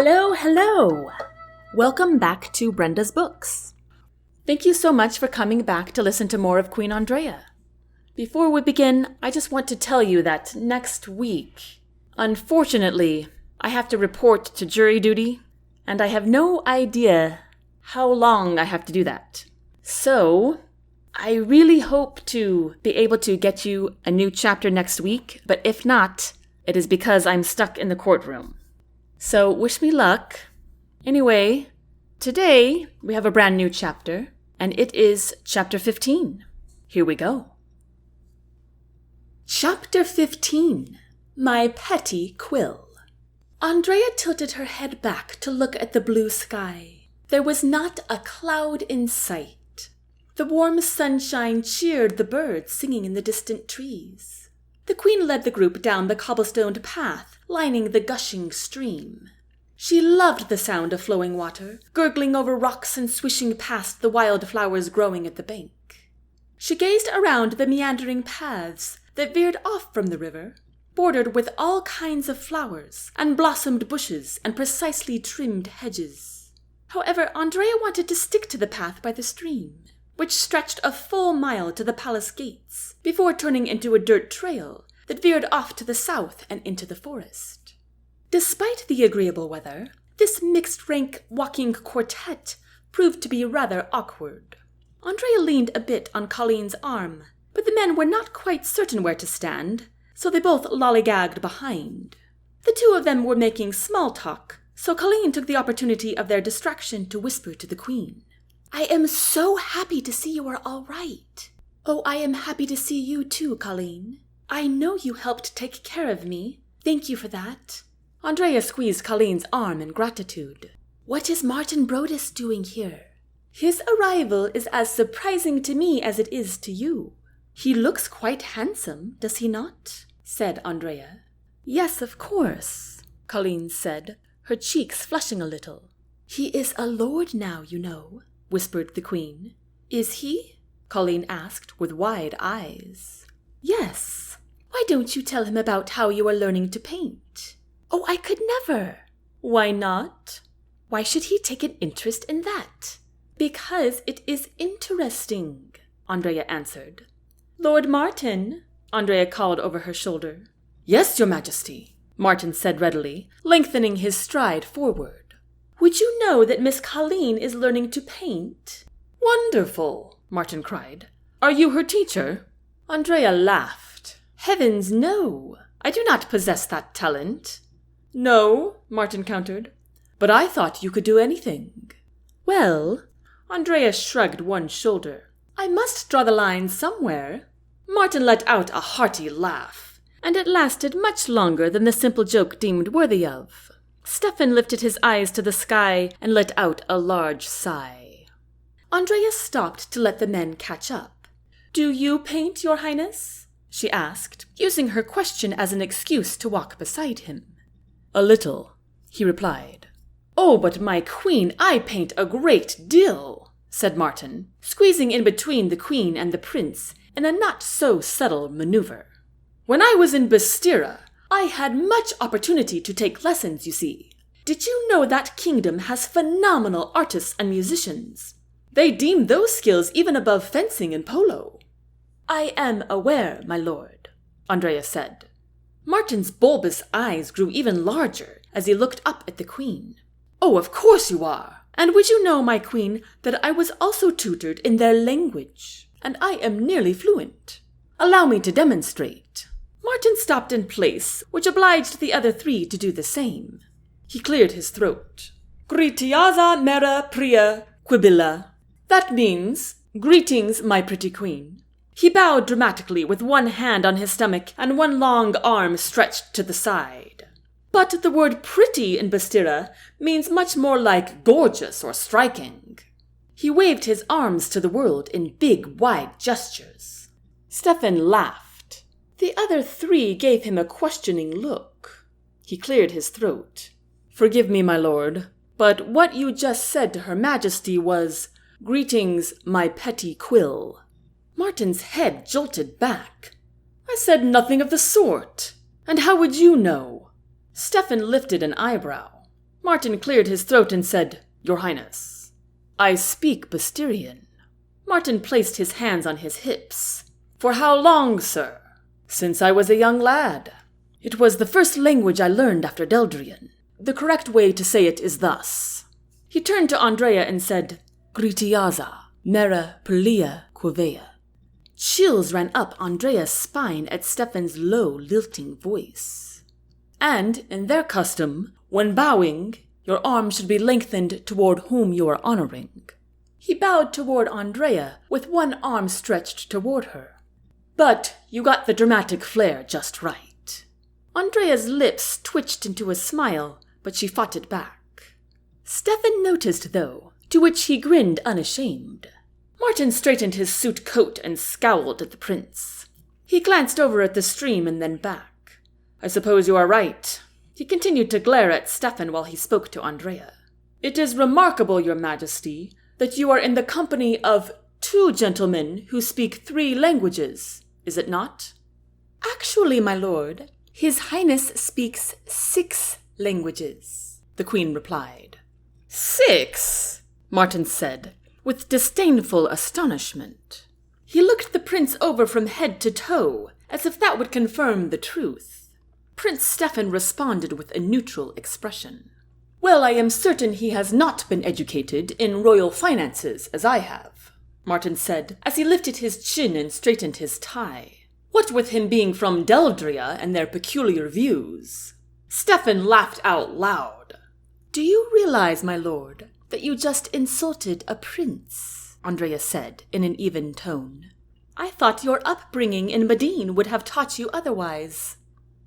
Hello, hello! Welcome back to Brenda's Books. Thank you so much for coming back to listen to more of Queen Andraya. Before we begin, I just want to tell you that next week, unfortunately, I have to report to jury duty, and I have no idea how long I have to do that. So, I really hope to be able to get you a new chapter next week, but if not, it is because I'm stuck in the courtroom. So, wish me luck. Anyway, today we have a brand new chapter, and it is Chapter 15. Here we go. Chapter 15. My Petty Quill. Andraya tilted her head back to look at the blue sky. There was not a cloud in sight. The warm sunshine cheered the birds singing in the distant trees. The queen led the group down the cobblestoned path, lining the gushing stream. She loved the sound of flowing water, gurgling over rocks and swishing past the wild flowers growing at the bank. She gazed around the meandering paths that veered off from the river, bordered with all kinds of flowers and blossomed bushes and precisely trimmed hedges. However, Andraya wanted to stick to the path by the stream, which stretched a full mile to the palace gates, before turning into a dirt trail that veered off to the south and into the forest. Despite the agreeable weather, this mixed-rank walking quartet proved to be rather awkward. Andraya leaned a bit on Caleen's arm, but the men were not quite certain where to stand, so they both lollygagged behind. The two of them were making small talk, so Caleen took the opportunity of their distraction to whisper to the queen. I am so happy to see you are all right. Oh, I am happy to see you too, Caleen. I know you helped take care of me. Thank you for that. Andraya squeezed Caleen's arm in gratitude. What is Martin Brodus doing here? His arrival is as surprising to me as it is to you. He looks quite handsome, does he not? Said Andraya. Yes, of course, Caleen said, her cheeks flushing a little. He is a lord now, you know, whispered the queen. Is he? Caleen asked with wide eyes. Yes. Why don't you tell him about how you are learning to paint? Oh, I could never. Why not? Why should he take an interest in that? Because it is interesting, Andraya answered. Lord Martin, Andraya called over her shoulder. Yes, your majesty, Martin said readily, lengthening his stride forward. Would you know that Miss Caleen is learning to paint? Wonderful, Martin cried. Are you her teacher? Andraya laughed. Heavens, no. I do not possess that talent. No, Martin countered. But I thought you could do anything. Well, Andraya shrugged one shoulder. I must draw the line somewhere. Martin let out a hearty laugh, and it lasted much longer than the simple joke deemed worthy of. Steffan lifted his eyes to the sky and let out a large sigh. Andraya stopped to let the men catch up. Do you paint, your highness? She asked, using her question as an excuse to walk beside him. A little, he replied. Oh, but my queen, I paint a great deal, said Martin, squeezing in between the queen and the prince in a not-so-subtle maneuver. When I was in Bestira, I had much opportunity to take lessons, you see. Did you know that kingdom has phenomenal artists and musicians? They deem those skills even above fencing and polo. I am aware, my lord, Andraya said. Martin's bulbous eyes grew even larger as he looked up at the queen. Oh, of course you are. And would you know, my queen, that I was also tutored in their language, and I am nearly fluent. Allow me to demonstrate. Martin stopped in place, which obliged the other three to do the same. He cleared his throat. Gritiaza mera priya quibilla. That means, greetings, my pretty queen. He bowed dramatically with one hand on his stomach and one long arm stretched to the side. But the word pretty in Bestira means much more like gorgeous or striking. He waved his arms to the world in big, wide gestures. Steffan laughed. The other three gave him a questioning look. He cleared his throat. Forgive me, my lord, but what you just said to Her Majesty was, greetings, my petty Quill. Martin's head jolted back. I said nothing of the sort. And how would you know? Steffan lifted an eyebrow. Martin cleared his throat and said, "Your Highness, I speak Bastirian." Martin placed his hands on his hips. "For how long, sir?" "Since I was a young lad. It was the first language I learned after Deldrian. The correct way to say it is thus." He turned to Andraya and said, "Gritiaza, mera perlia quivea." Chills ran up Andraya's spine at Steffan's low, lilting voice. "And, in their custom, when bowing, your arm should be lengthened toward whom you are honoring." He bowed toward Andraya, with one arm stretched toward her. "But you got the dramatic flair just right." Andraya's lips twitched into a smile, but she fought it back. Steffan noticed, though, to which he grinned unashamed. Martin straightened his suit coat and scowled at the prince. He glanced over at the stream and then back. "I suppose you are right." He continued to glare at Steffan while he spoke to Andraya. "It is remarkable, your majesty, that you are in the company of 2 gentlemen who speak 3 languages, is it not?" "Actually, my lord, His Highness speaks 6 languages," the queen replied. 6? Martin said, with disdainful astonishment. He looked the prince over from head to toe, as if that would confirm the truth. Prince Steffan responded with a neutral expression. "Well, I am certain he has not been educated in royal finances, as I have," Martin said, as he lifted his chin and straightened his tie. "What with him being from Deldria and their peculiar views." Steffan laughed out loud. "Do you realize, my lord, that you just insulted a prince?" Andraya said in an even tone. "I thought your upbringing in Medine would have taught you otherwise."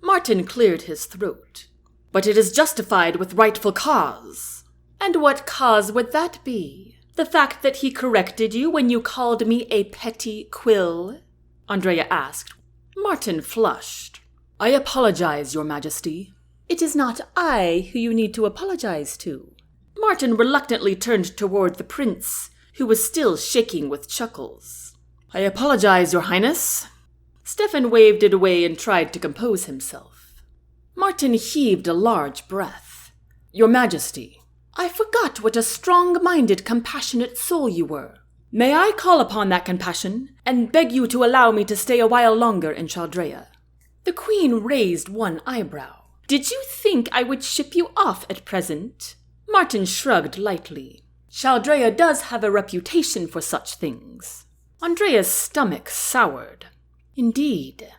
Martin cleared his throat. "But it is justified with rightful cause." "And what cause would that be? The fact that he corrected you when you called me a petty quill?" Andraya asked. Martin flushed. "I apologize, your majesty." "It is not I who you need to apologize to." Martin reluctantly turned toward the prince, who was still shaking with chuckles. "I apologize, your highness." Steffan waved it away and tried to compose himself. Martin heaved a large breath. "Your majesty, I forgot what a strong-minded, compassionate soul you were. May I call upon that compassion and beg you to allow me to stay a while longer in Chaldrea?" The queen raised one eyebrow. "Did you think I would ship you off at present?" Martin shrugged lightly. "Chaldrea does have a reputation for such things." Andraya's stomach soured. "Indeed.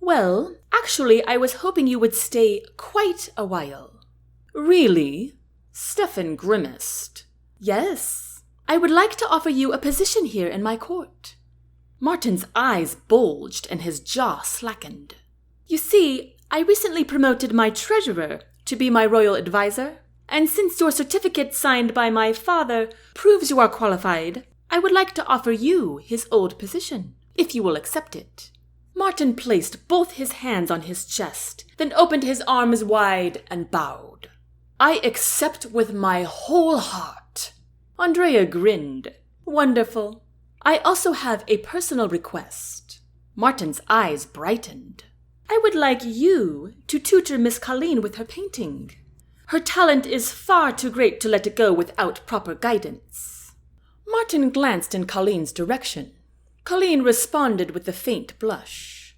Well, actually, I was hoping you would stay quite a while." "Really?" Steffan grimaced. "Yes. I would like to offer you a position here in my court." Martin's eyes bulged and his jaw slackened. "You see, I recently promoted my treasurer to be my royal advisor, and since your certificate signed by my father proves you are qualified, I would like to offer you his old position, if you will accept it." Martin placed both his hands on his chest, then opened his arms wide and bowed. "I accept with my whole heart." Andraya grinned. "Wonderful. I also have a personal request." Martin's eyes brightened. "I would like you to tutor Miss Caleen with her painting. Her talent is far too great to let it go without proper guidance." Martin glanced in Caleen's direction. Caleen responded with a faint blush.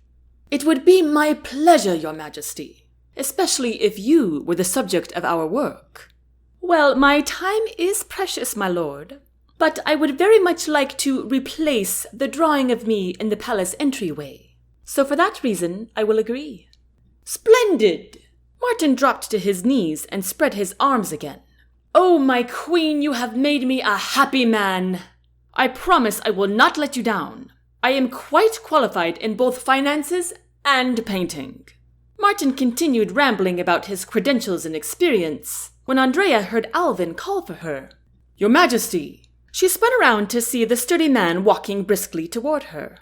"It would be my pleasure, your majesty, especially if you were the subject of our work." "Well, my time is precious, my lord, but I would very much like to replace the drawing of me in the palace entryway. So for that reason, I will agree." "Splendid!" Martin dropped to his knees and spread his arms again. "Oh, my queen, you have made me a happy man. I promise I will not let you down. I am quite qualified in both finances and painting." Martin continued rambling about his credentials and experience when Andraya heard Alvin call for her. "Your Majesty!" She spun around to see the sturdy man walking briskly toward her.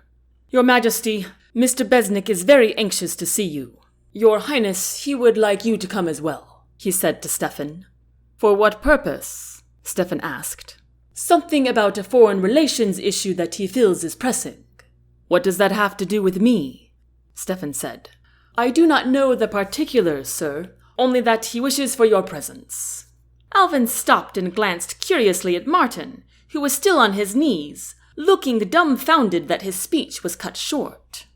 "Your Majesty, Mr. Besnik is very anxious to see you. Your Highness, he would like you to come as well," he said to Steffan. "For what purpose?" Steffan asked. "Something about a foreign relations issue that he feels is pressing." "What does that have to do with me?" Steffan said. "I do not know the particulars, sir, only that he wishes for your presence." Alvin stopped and glanced curiously at Martin, who was still on his knees, looking dumbfounded that his speech was cut short.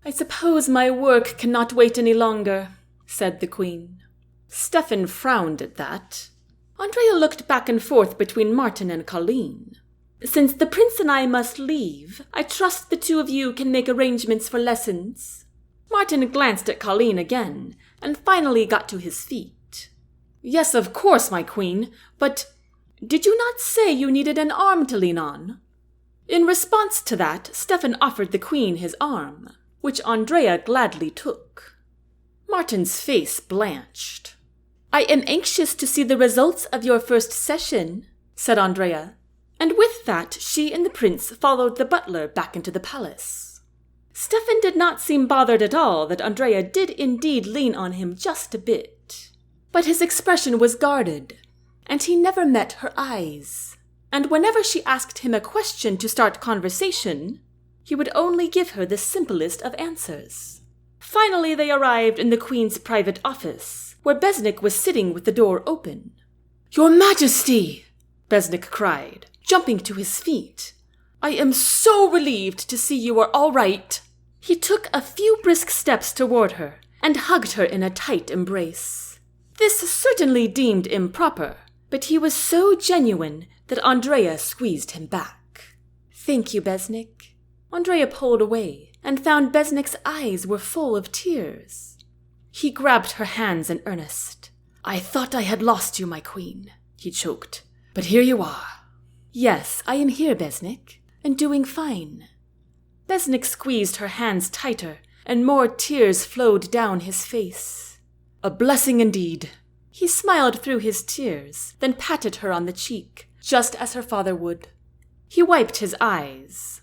"I suppose my work cannot wait any longer," said the Queen. Steffan frowned at that. Andraya looked back and forth between Martin and Caleen. "Since the prince and I must leave, I trust the two of you can make arrangements for lessons." Martin glanced at Caleen again, and finally got to his feet. "Yes, of course, my queen, but did you not say you needed an arm to lean on?" In response to that, Steffan offered the queen his arm, which Andraya gladly took. Martin's face blanched. "I am anxious to see the results of your first session," said Andraya, and with that she and the prince followed the butler back into the palace. Steffan did not seem bothered at all that Andraya did indeed lean on him just a bit. But his expression was guarded, and he never met her eyes. And whenever she asked him a question to start conversation, he would only give her the simplest of answers. Finally they arrived in the Queen's private office, where Besnik was sitting with the door open. "Your Majesty!" Besnik cried, jumping to his feet. "I am so relieved to see you are all right." He took a few brisk steps toward her and hugged her in a tight embrace. This certainly deemed improper, but he was so genuine that Andraya squeezed him back. "Thank you, Besnik." Andraya pulled away and found Besnik's eyes were full of tears. He grabbed her hands in earnest. "I thought I had lost you, my queen," he choked. "But here you are." "Yes, I am here, Besnik, and doing fine." Besnik squeezed her hands tighter, and more tears flowed down his face. "A blessing indeed." He smiled through his tears, then patted her on the cheek, just as her father would. He wiped his eyes.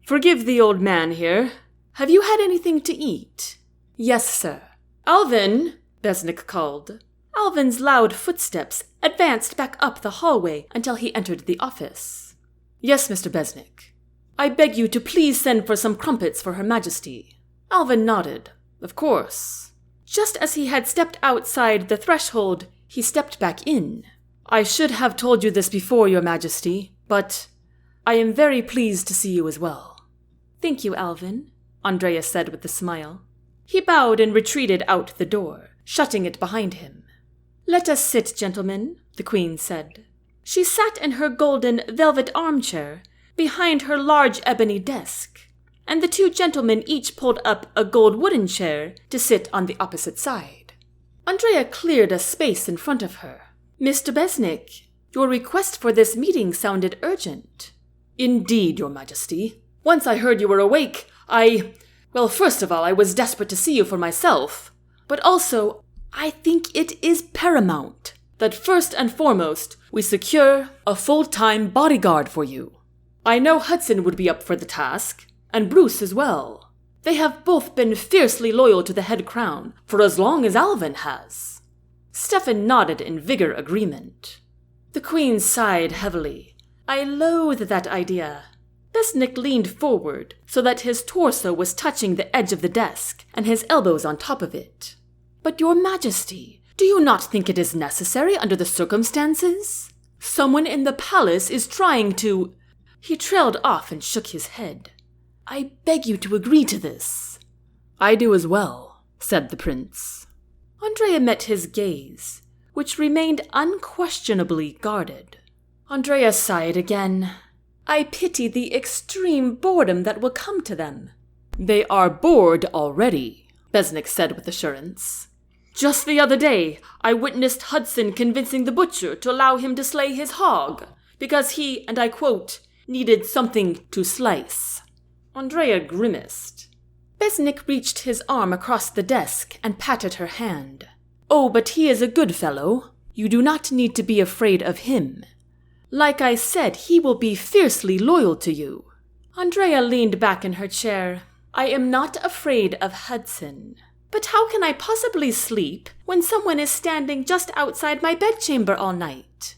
"Forgive the old man here. Have you had anything to eat?" "Yes, sir." "Alvin!" Besnik called. Alvin's loud footsteps advanced back up the hallway until he entered the office. "Yes, Mr. Besnik. I beg you to please send for some crumpets for Her Majesty." Alvin nodded. "Of course." Just as he had stepped outside the threshold, he stepped back in. "I should have told you this before, Your Majesty, but I am very pleased to see you as well." "Thank you, Alvin," Andraya said with a smile. He bowed and retreated out the door, shutting it behind him. "Let us sit, gentlemen," the Queen said. She sat in her golden velvet armchair behind her large ebony desk, and the two gentlemen each pulled up a gold wooden chair to sit on the opposite side. Andraya cleared a space in front of her. "Mr. Besnik, your request for this meeting sounded urgent." "Indeed, Your Majesty. Once I heard you were awake, Well, first of all, I was desperate to see you for myself, but also I think it is paramount that first and foremost we secure a full-time bodyguard for you. I know Hudson would be up for the task, and Bruce as well. They have both been fiercely loyal to the head crown for as long as Alvin has." Steffan nodded in vigor agreement. The Queen sighed heavily. "I loathe that idea." Besnik leaned forward so that his torso was touching the edge of the desk and his elbows on top of it. "But Your Majesty, do you not think it is necessary under the circumstances? Someone in the palace is trying to—" He trailed off and shook his head. "I beg you to agree to this." "I do as well," said the prince. Andraya met his gaze, which remained unquestionably guarded. Andraya sighed again. "I pity the extreme boredom that will come to them." "They are bored already," Besnik said with assurance. "Just the other day, I witnessed Hudson convincing the butcher to allow him to slay his hog, because he, and I quote, needed something to slice." Andraya grimaced. Besnik reached his arm across the desk and patted her hand. "Oh, but he is a good fellow. You do not need to be afraid of him. Like I said, he will be fiercely loyal to you." Andraya leaned back in her chair. "I am not afraid of Hudson. But how can I possibly sleep when someone is standing just outside my bedchamber all night?"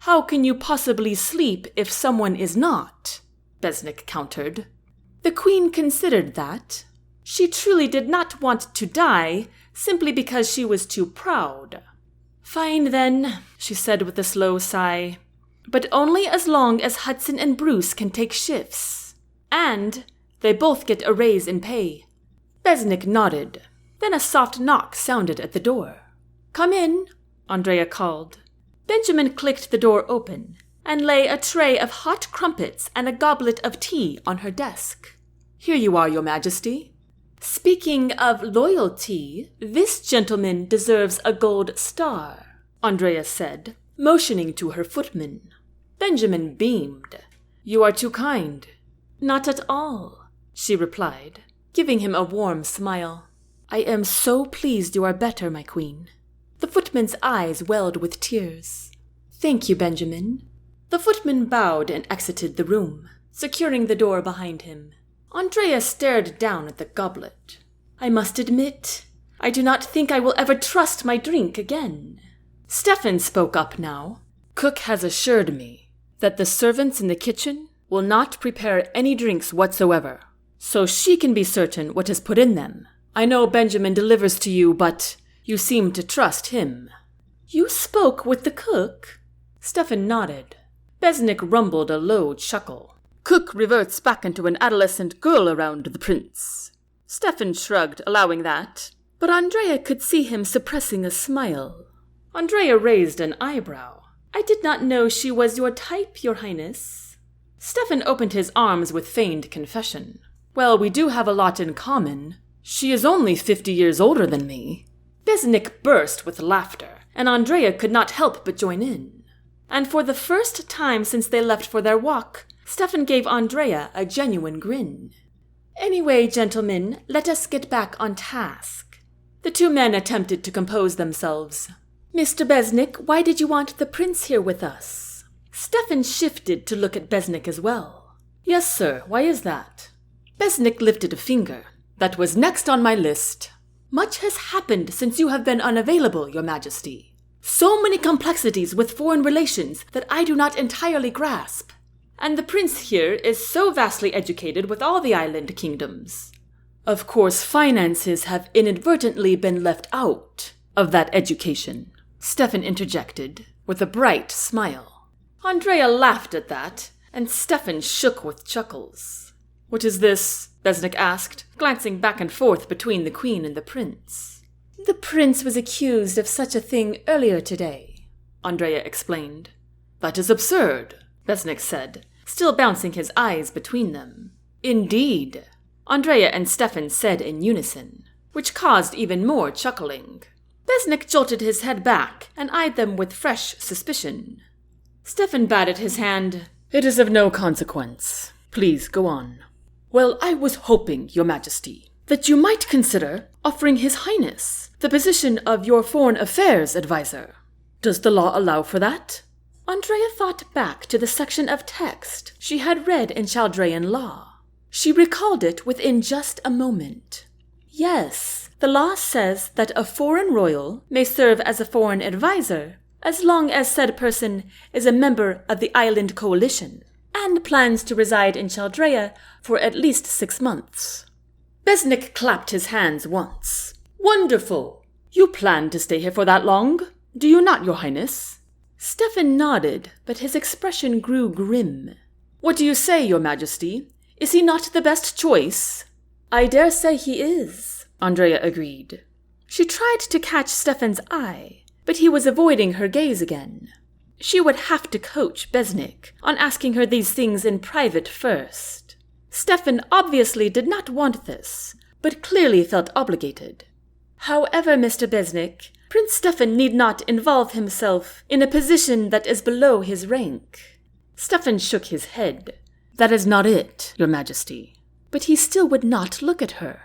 "How can you possibly sleep if someone is not?" Besnik countered. The Queen considered that. She truly did not want to die simply because she was too proud. Fine then, she said with a slow sigh. But only as long as Hudson and Bruce can take shifts. And they both get a raise in pay. Besnik nodded. Then a soft knock sounded at the door. Come in, Andraya called. Benjamin clicked the door open and lay a tray of hot crumpets and a goblet of tea on her desk. Here you are, Your Majesty. Speaking of loyalty, this gentleman deserves a gold star, Andraya said, motioning to her footman. Benjamin beamed. You are too kind. Not at all, she replied, giving him a warm smile. I am so pleased you are better, my queen. The footman's eyes welled with tears. Thank you, Benjamin. The footman bowed and exited the room, securing the door behind him. Andraya stared down at the goblet. I must admit, I do not think I will ever trust my drink again. Steffan spoke up now. Cook has assured me that the servants in the kitchen will not prepare any drinks whatsoever, so she can be certain what is put in them. I know Benjamin delivers to you, but you seem to trust him. You spoke with the cook? Steffan nodded. Besnik rumbled a low chuckle. Cook reverts back into an adolescent girl around the prince. Steffan shrugged, allowing that, but Andraya could see him suppressing a smile. Andraya raised an eyebrow. I did not know she was your type, Your Highness. Steffan opened his arms with feigned confession. Well, we do have a lot in common. She is only 50 years older than me. Besnik burst with laughter, and Andraya could not help but join in. And for the first time since they left for their walk, Steffan gave Andraya a genuine grin. Anyway, gentlemen, let us get back on task. The two men attempted to compose themselves. Mr. Besnik, why did you want the prince here with us? Steffan shifted to look at Besnik as well. Yes, sir, why is that? Besnik lifted a finger. That was next on my list. Much has happened since you have been unavailable, Your Majesty. So many complexities with foreign relations that I do not entirely grasp. And the prince here is so vastly educated with all the island kingdoms. Of course, finances have inadvertently been left out of that education, Steffan interjected, with a bright smile. Andraya laughed at that, and Steffan shook with chuckles. What is this? Besnik asked, glancing back and forth between the queen and the prince. The prince was accused of such a thing earlier today, Andraya explained. That is absurd, Besnik said, still bouncing his eyes between them. Indeed, Andraya and Steffan said in unison, which caused even more chuckling. Besnik jolted his head back and eyed them with fresh suspicion. Steffan batted his hand. It is of no consequence. Please go on. Well, I was hoping, Your Majesty, that you might consider offering His Highness the position of your foreign affairs advisor. Does the law allow for that? Andraya thought back to the section of text she had read in Chaldean law. She recalled it within just a moment. Yes, the law says that a foreign royal may serve as a foreign advisor as long as said person is a member of the island coalition and plans to reside in Chaldrea for at least 6 months. Besnik clapped his hands once. Wonderful! You plan to stay here for that long? Do you not, Your Highness? Steffan nodded, but his expression grew grim. What do you say, Your Majesty? Is he not the best choice? I dare say he is, Andraya agreed. She tried to catch Steffan's eye, but he was avoiding her gaze again. She would have to coach Besnik on asking her these things in private first. Steffan obviously did not want this, but clearly felt obligated. However, Mr. Besnik, Prince Steffan need not involve himself in a position that is below his rank. Steffan shook his head. That is not it, Your Majesty. But he still would not look at her.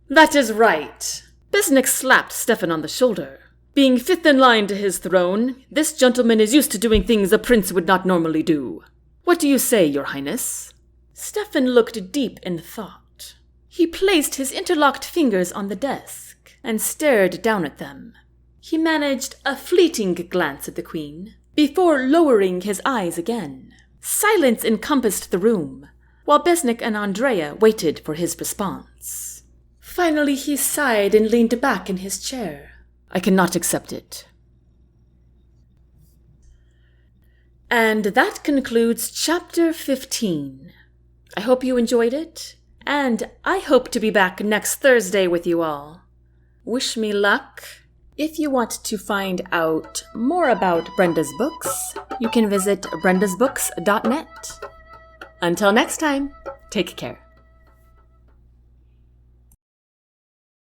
That is right. Besnik slapped Steffan on the shoulder. Being fifth in line to his throne, this gentleman is used to doing things a prince would not normally do. What do you say, Your Highness? Steffan looked deep in thought. He placed his interlocked fingers on the desk and stared down at them. He managed a fleeting glance at the Queen before lowering his eyes again. Silence encompassed the room, while Besnik and Andraya waited for his response. Finally he sighed and leaned back in his chair. I cannot accept it. And that concludes Chapter 15. I hope you enjoyed it, and I hope to be back next Thursday with you all. Wish me luck. If you want to find out more about Brenda's books, you can visit brendasbooks.net. Until next time, take care.